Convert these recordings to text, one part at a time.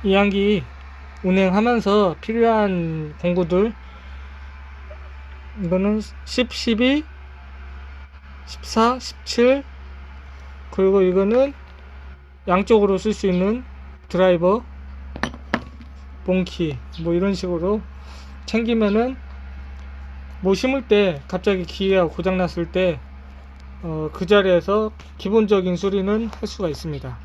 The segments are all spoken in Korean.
이항기 운행하면서 필요한 공구들, 이거는 10, 12, 14, 17, 그리고 이거는 양쪽으로 쓸 수 있는 드라이버, 봉키, 뭐 이런 식으로 챙기면은 뭐 심을 때 갑자기 기계가 고장 났을 때 그 자리에서 기본적인 수리는 할 수가 있습니다.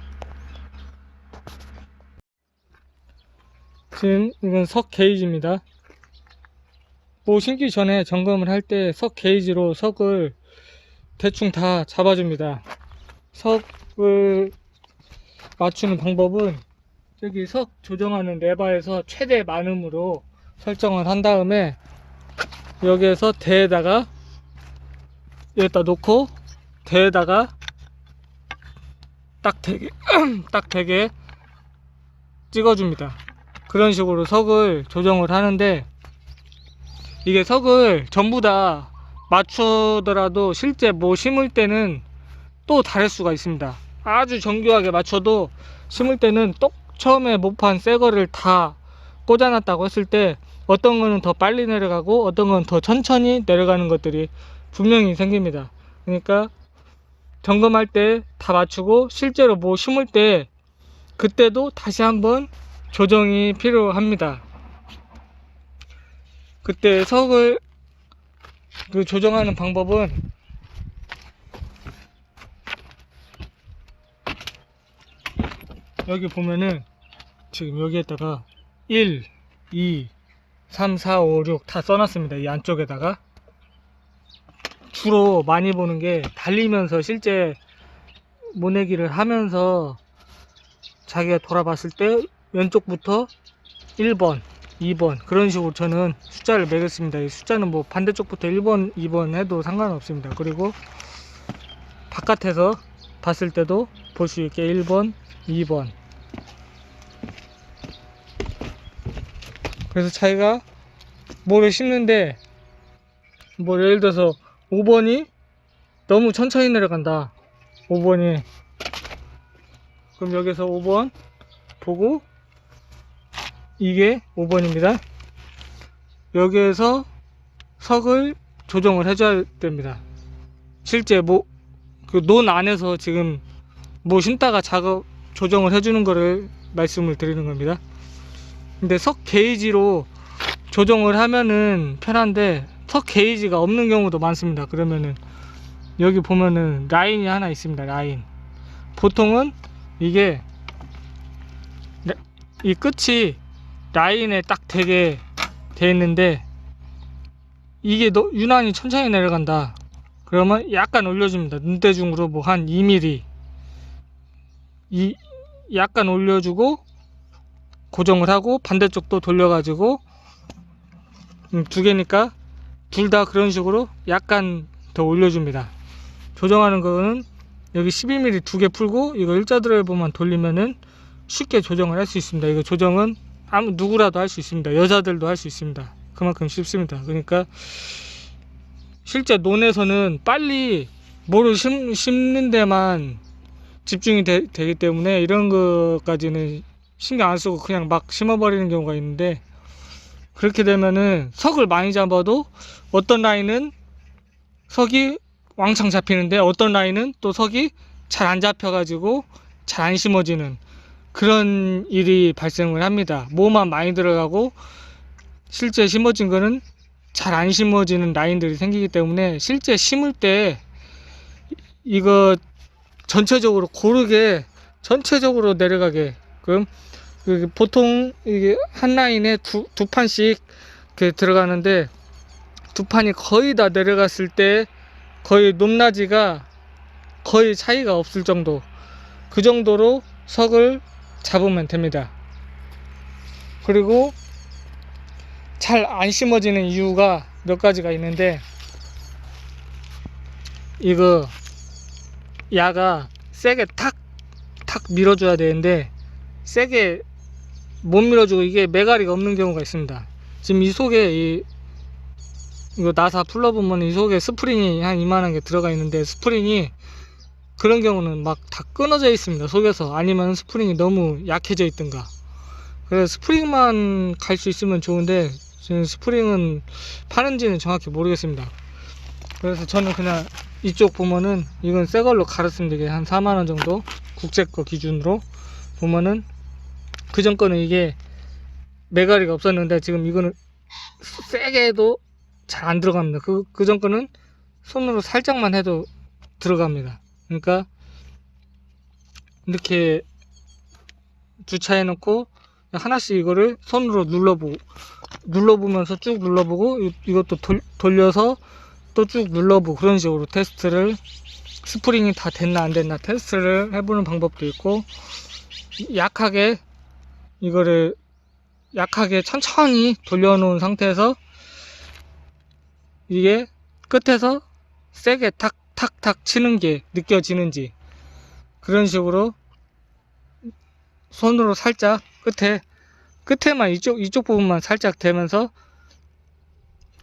지금 이건 석 게이지입니다. 뭐 심기 전에 점검을 할 때 석 게이지로 석을 대충 다 잡아줍니다. 석을 맞추는 방법은 저기 석 조정하는 레버에서 최대 많음으로 설정을 한 다음에 여기에서 대에다가 여기다 놓고 대에다가 딱 되게 딱 되게 찍어줍니다. 그런 식으로 석을 조정을 하는데, 이게 석을 전부 다 맞추더라도 실제 뭐 심을 때는 또 다를 수가 있습니다. 아주 정교하게 맞춰도 심을 때는 똑 처음에 모판 새 거를 다 꽂아놨다고 했을 때 어떤 거는 더 빨리 내려가고 어떤 건 더 천천히 내려가는 것들이 분명히 생깁니다. 그러니까 점검할 때 다 맞추고 실제로 뭐 심을 때 그때도 다시 한번 조정이 필요합니다. 그때 석을 조정하는 방법은 여기 보면은 지금 여기에다가 1, 2, 3, 4, 5, 6 다 써놨습니다. 이 안쪽에다가 주로 많이 보는 게 달리면서 실제 모내기를 하면서 자기가 돌아봤을 때 왼쪽부터 1번, 2번 그런 식으로 저는 숫자를 매겼습니다. 이 숫자는 뭐 반대쪽부터 1번, 2번 해도 상관없습니다. 그리고 바깥에서 봤을 때도 볼 수 있게 1번, 2번. 그래서 자기가 뭐를 심는데 뭐 예를 들어서 5번이 너무 천천히 내려간다. 5번이 그럼 여기서 5번 보고 이게 5번입니다. 여기에서 석을 조정을 해줘야 됩니다. 실제 뭐 그 논 안에서 지금 뭐 심다가 작업 조정을 해주는 거를 말씀을 드리는 겁니다. 근데 석 게이지로 조정을 하면은 편한데 석 게이지가 없는 경우도 많습니다. 그러면은 여기 보면은 라인이 하나 있습니다. 라인. 보통은 이게 이 끝이 라인에 딱 되게 돼 있는데 이게 유난히 천천히 내려간다. 그러면 약간 올려줍니다. 눈대중으로 뭐 한 2mm 약간 올려주고 고정을 하고 반대쪽도 돌려가지고 두 개니까 둘 다 그런 식으로 약간 더 올려줍니다. 조정하는 거는 여기 12mm 두 개 풀고 이거 일자 드라이버만 돌리면은 쉽게 조정을 할 수 있습니다. 이거 조정은 누구라도 할 수 있습니다. 여자들도 할 수 있습니다. 그만큼 쉽습니다. 그러니까 실제 논에서는 빨리 뭐를 심는 데만 집중이 되기 때문에 이런 것까지는 신경 안 쓰고 그냥 막 심어버리는 경우가 있는데, 그렇게 되면은 석을 많이 잡아도 어떤 라인은 석이 왕창 잡히는데 어떤 라인은 또 석이 잘 안 잡혀가지고 잘 안 심어지는 그런 일이 발생을 합니다. 뭐만 많이 들어가고 실제 심어진 거는 잘 안 심어지는 라인들이 생기기 때문에 실제 심을 때 이거 전체적으로 고르게 전체적으로 내려가게 그럼 보통 이게 한 라인에 두 판씩 이렇게 들어가는데 두 판이 거의 다 내려갔을 때 거의 높낮이가 거의 차이가 없을 정도, 그 정도로 석을 잡으면 됩니다. 그리고 잘 안 심어지는 이유가 몇 가지가 있는데, 이거 야가 세게 탁 밀어줘야 되는데 세게 못 밀어주고 이게 메가리가 없는 경우가 있습니다. 지금 이 속에 이거 나사 풀러보면 이 속에 스프링이 한 이만한 게 들어가 있는데 스프링이 그런 경우는 막 다 끊어져 있습니다. 속에서. 아니면 스프링이 너무 약해져 있든가 그래서 스프링만 갈 수 있으면 좋은데 지금 스프링은 파는지는 정확히 모르겠습니다. 그래서 저는 그냥 이쪽 보면은 이건 새 걸로 갈았습니다. 이게 한 4만원 정도, 국제 거 기준으로 보면은 그전 거는 이게 메가리가 없었는데 지금 이거는 세게 해도 잘 안 들어갑니다. 그전 거는 손으로 살짝만 해도 들어갑니다. 그러니까 이렇게 주차해 놓고 하나씩 이거를 손으로 눌러보면서 쭉 눌러보고, 이것도 돌려서 또 쭉 눌러보고, 그런 식으로 테스트를, 스프링이 다 됐나 안 됐나 테스트를 해보는 방법도 있고, 약하게 이거를 약하게 천천히 돌려놓은 상태에서 이게 끝에서 세게 탁탁탁 치는 게 느껴지는지, 그런 식으로 손으로 살짝 끝에만 이쪽 부분만 살짝 대면서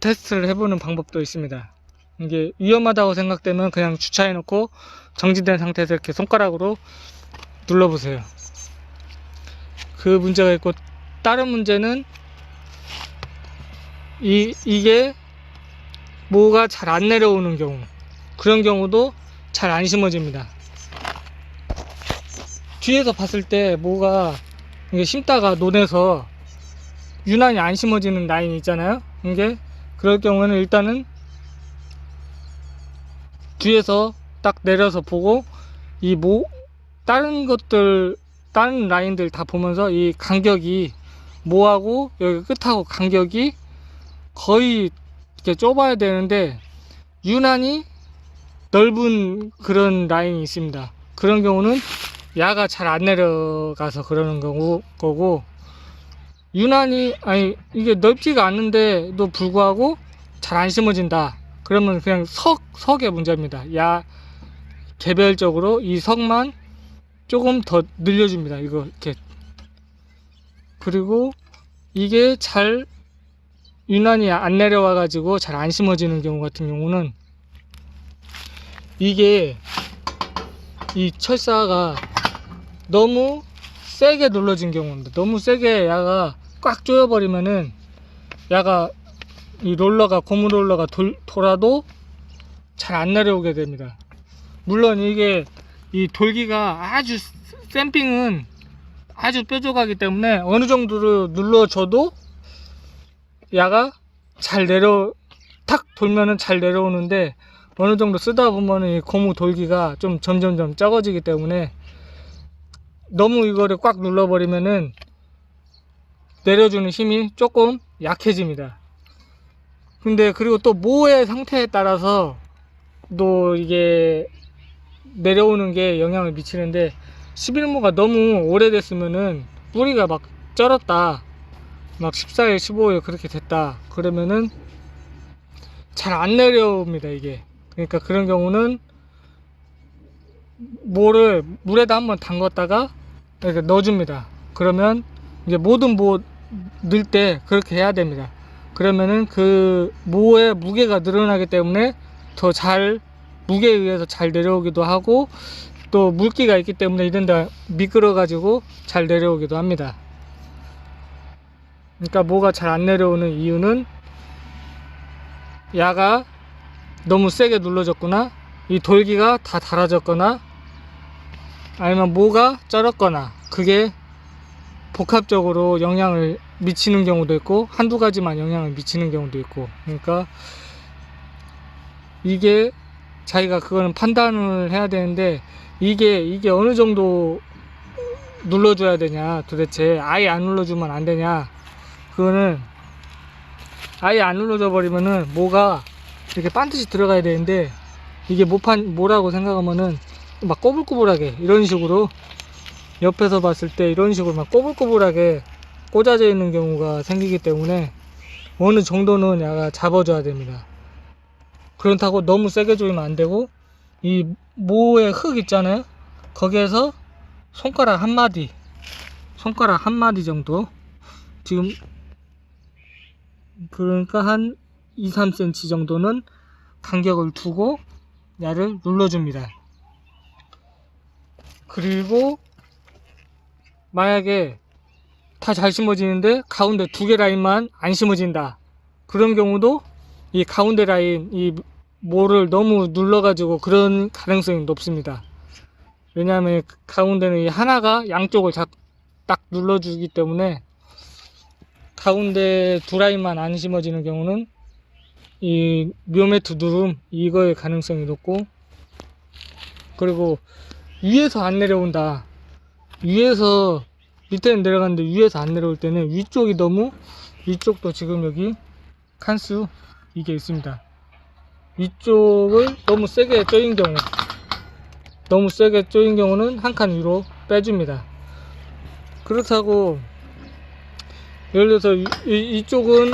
테스트를 해보는 방법도 있습니다. 이게 위험하다고 생각되면 그냥 주차해 놓고 정지된 상태에서 이렇게 손가락으로 눌러보세요. 그 문제가 있고, 다른 문제는 이게 모가 잘 안 내려오는 경우, 그런 경우도 잘 안 심어집니다. 뒤에서 봤을 때 모가 이게 심다가 논에서 유난히 안 심어지는 라인이 있잖아요. 이게 그럴 경우에는 일단은 뒤에서 딱 내려서 보고, 이 다른 라인들 다 보면서 이 간격이, 모하고 여기 끝하고 간격이 거의 이렇게 좁아야 되는데 유난히 넓은 그런 라인이 있습니다. 그런 경우는 야가 잘 안 내려가서 그러는 거고, 유난히 이게 넓지가 않은데도 불구하고 잘 안 심어진다, 그러면 그냥 석의 문제입니다. 야 개별적으로 이 석만 조금 더 늘려줍니다. 이거 이렇게. 그리고 이게 잘 유난히 안 내려와 가지고 잘 안 심어지는 경우 같은 경우는, 이게 이 철사가 너무 세게 눌러진 경우입니다. 너무 세게 야가 꽉 조여버리면은 야가 이 고무 롤러가 돌아도 잘 안 내려오게 됩니다. 물론 이게 이 돌기가 아주 샘핑은 아주 뾰족하기 때문에 어느 정도로 눌러줘도 야가 탁 돌면은 잘 내려오는데, 어느 정도 쓰다 보면은 이 고무 돌기가 좀 점점점 적어지기 때문에 너무 이거를 꽉 눌러버리면은 내려주는 힘이 조금 약해집니다. 근데 그리고 또 모의 상태에 따라서 또 이게 내려오는 게 영향을 미치는데, 11모가 너무 오래됐으면은 뿌리가 막 쩔었다, 막 14일 15일 그렇게 됐다, 그러면은 잘 안 내려옵니다 이게. 그러니까 그런 경우는 모를 물에다 한번 담갔다가 이렇게 넣어줍니다. 그러면 이제 모든 모 넣을 때 그렇게 해야 됩니다. 그러면은 그 모의 무게가 늘어나기 때문에 더 잘, 무게에 의해서 잘 내려오기도 하고, 또 물기가 있기 때문에 이런데 미끄러 가지고 잘 내려오기도 합니다. 그러니까 모가 잘 안 내려오는 이유는 야가 너무 세게 눌러졌거나, 이 돌기가 다 닳아졌거나, 아니면 모가 쩔었거나, 그게 복합적으로 영향을 미치는 경우도 있고, 한두 가지만 영향을 미치는 경우도 있고. 그러니까 이게 자기가 그거는 판단을 해야 되는데, 이게 어느 정도 눌러줘야 되냐, 도대체 아예 안 눌러주면 안 되냐, 그거는 아예 안 눌러져 버리면은 모가 이렇게 반드시 들어가야 되는데, 이게 모라고 생각하면은 막 꼬불꼬불하게 이런 식으로, 옆에서 봤을 때 이런 식으로 막 꼬불꼬불하게 꽂아져 있는 경우가 생기기 때문에 어느 정도는 야가 잡아줘야 됩니다. 그렇다고 너무 세게 조이면 안 되고, 이 모의 흙 있잖아요, 거기에서 손가락 한 마디 정도, 지금 그러니까 한 2-3cm 정도는 간격을 두고 야를 눌러줍니다. 그리고 만약에 다 잘 심어지는데 가운데 2개 라인만 안 심어진다. 그런 경우도 이 가운데 라인 이 모를 너무 눌러가지고 그런 가능성이 높습니다. 왜냐하면 가운데는 이 하나가 양쪽을 딱 눌러주기 때문에 가운데 2라인만 안 심어지는 경우는 이 묘매트 누름 이거의 가능성이 높고, 그리고 위에서 안 내려온다. 위에서 밑에는 내려가는데 위에서 안 내려올 때는 위쪽이 너무, 위쪽도 지금 여기 칸수 이게 있습니다. 위쪽을 너무 세게 조인 경우, 너무 세게 조인 경우는 한 칸 위로 빼줍니다. 그렇다고 예를 들어서 이쪽은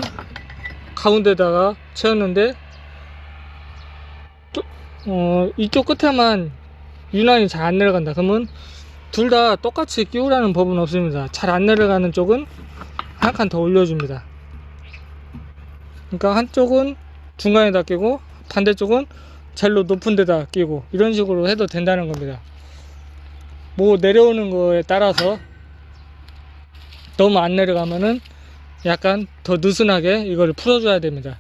가운데다가 채웠는데 이쪽 끝에만 유난히 잘 안 내려간다. 그러면 둘 다 똑같이 끼우라는 법은 없습니다. 잘 안 내려가는 쪽은 한 칸 더 올려줍니다. 그러니까 한쪽은 중간에다 끼고 반대쪽은 젤로 높은 데다 끼고 이런 식으로 해도 된다는 겁니다. 뭐 내려오는 거에 따라서 너무 안 내려가면은 약간 더 느슨하게 이거를 풀어줘야 됩니다.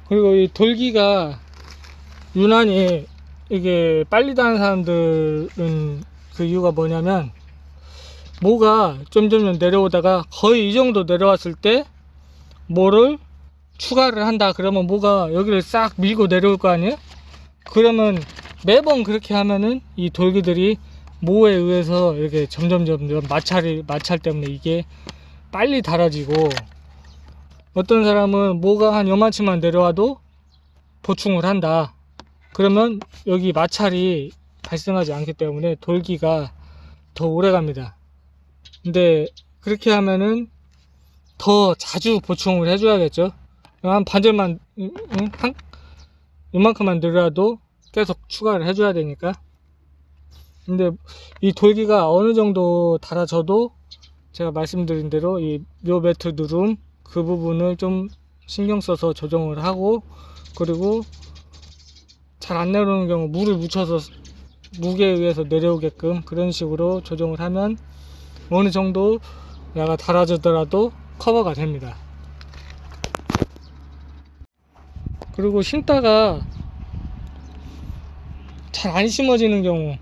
그리고 이 돌기가 유난히 이게 빨리 다는 사람들은 그 이유가 뭐냐면, 모가 점점 내려오다가 거의 이 정도 내려왔을 때 모를 추가를 한다. 그러면 모가 여기를 싹 밀고 내려올 거 아니에요? 그러면 매번 그렇게 하면은 이 돌기들이 모에 의해서 이렇게 점점 마찰 때문에 이게 빨리 닳아지고, 어떤 사람은 모가 한 요만치만 내려와도 보충을 한다. 그러면 여기 마찰이 발생하지 않기 때문에 돌기가 더 오래 갑니다. 근데 그렇게 하면은 더 자주 보충을 해줘야겠죠. 한 반절만, 이만큼만 늘어도 계속 추가를 해줘야 되니까. 근데 이 돌기가 어느 정도 달아져도 제가 말씀드린 대로 이 묘매트 누름 그 부분을 좀 신경 써서 조정을 하고, 그리고 잘 안 내려오는 경우 물을 묻혀서 무게에 의해서 내려오게끔 그런 식으로 조정을 하면 어느 정도 야가 달아지더라도 커버가 됩니다. 그리고 심다가 잘 안 심어지는 경우,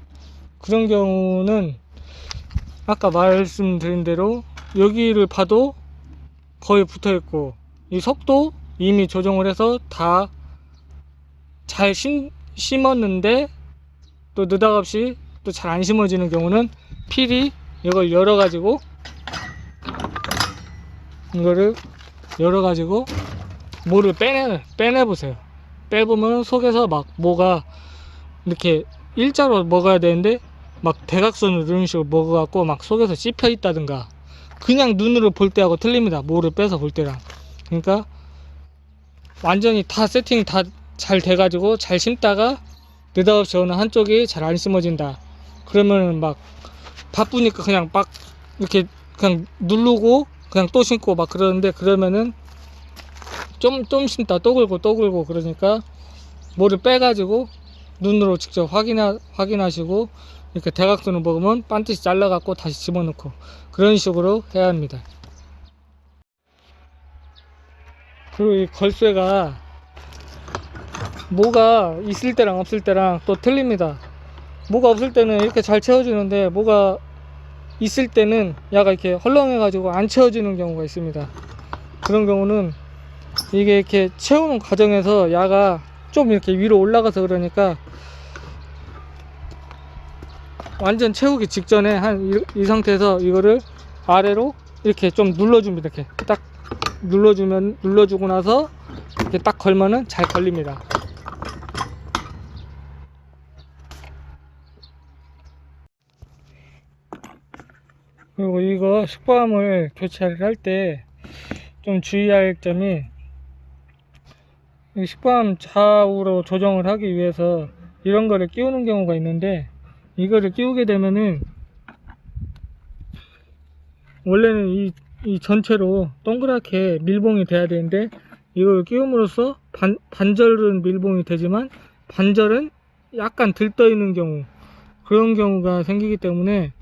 그런 경우는 아까 말씀드린 대로 여기를 봐도 거의 붙어 있고 이 속도 이미 조정을 해서 다 잘 심었는데 또 느닷없이 또 잘 안 심어지는 경우는 필히 이걸 열어가지고 모를 빼내보세요. 빼보면 속에서 막 모가 이렇게 일자로 먹어야 되는데 막 대각선으로 이런 식으로 먹어갖고 막 속에서 씹혀 있다든가, 그냥 눈으로 볼 때하고 틀립니다. 모를 빼서 볼 때랑. 그러니까 완전히 다 세팅이 다 잘 돼가지고 잘 심다가 느닷없이 어느 한쪽이 잘 안 심어진다. 그러면 막 바쁘니까 그냥 막 이렇게 그냥 누르고 그냥 또 심고 막 그러는데, 그러면은 좀 심다 또 긁고 그러니까 모를 빼가지고 눈으로 직접 확인하시고, 이렇게 대각선을 먹으면 반드시 잘라갖고 다시 집어넣고 그런 식으로 해야 합니다. 그리고 이 걸쇠가 모가 있을 때랑 없을 때랑 또 틀립니다. 모가 없을 때는 이렇게 잘 채워지는데 모가 있을 때는 야가 이렇게 헐렁해 가지고 안 채워지는 경우가 있습니다. 그런 경우는 이게 이렇게 채우는 과정에서 야가 좀 이렇게 위로 올라가서 그러니까 완전 채우기 직전에 한 이 상태에서 이거를 아래로 이렇게 좀 눌러줍니다. 이렇게 딱 눌러주고 나서 이렇게 딱 걸면은 잘 걸립니다. 그리고 이거 숙박함을 교체를 할 때 좀 주의할 점이, 숙박함 좌우로 조정을 하기 위해서 이런 거를 끼우는 경우가 있는데, 이거를 끼우게 되면은 원래는 이 전체로 동그랗게 밀봉이 돼야 되는데 이걸 끼움으로써 반절은 밀봉이 되지만 반절은 약간 들떠 있는 경우, 그런 경우가 생기기 때문에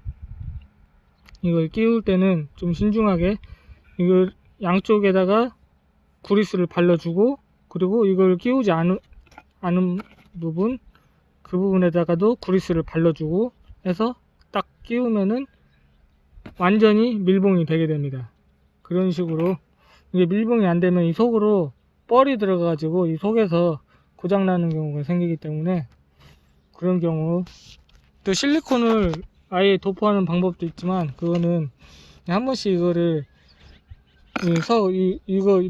이걸 끼울 때는 좀 신중하게 이걸 양쪽에다가 구리스를 발라주고, 그리고 이걸 끼우지 않은 부분, 그 부분에다가도 구리스를 발라주고 해서 딱 끼우면은 완전히 밀봉이 되게 됩니다. 그런 식으로. 이게 밀봉이 안 되면 이 속으로 뻘이 들어가 가지고 이 속에서 고장 나는 경우가 생기기 때문에, 그런 경우 또 실리콘을 아예 도포하는 방법도 있지만, 그거는 한 번씩 이거를 이거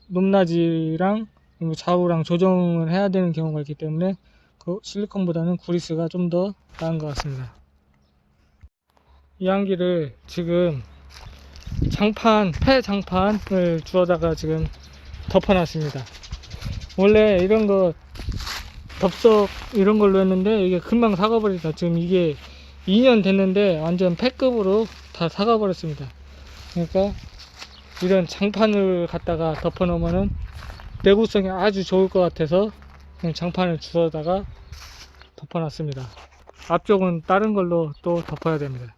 높낮이랑 좌우랑 조정을 해야 되는 경우가 있기 때문에 그 실리콘보다는 구리스가 좀 더 나은 것 같습니다. 이 한기를 지금 폐 장판을 주워다가 지금 덮어놨습니다. 원래 이런 거 덥석 이런 걸로 했는데 이게 금방 사가버리다. 지금 이게 2년 됐는데 완전 폐급으로 다 사가버렸습니다. 그러니까 이런 장판을 갖다가 덮어 놓으면은 내구성이 아주 좋을 것 같아서 그냥 장판을 주워다가 덮어 놨습니다. 앞쪽은 다른 걸로 또 덮어야 됩니다.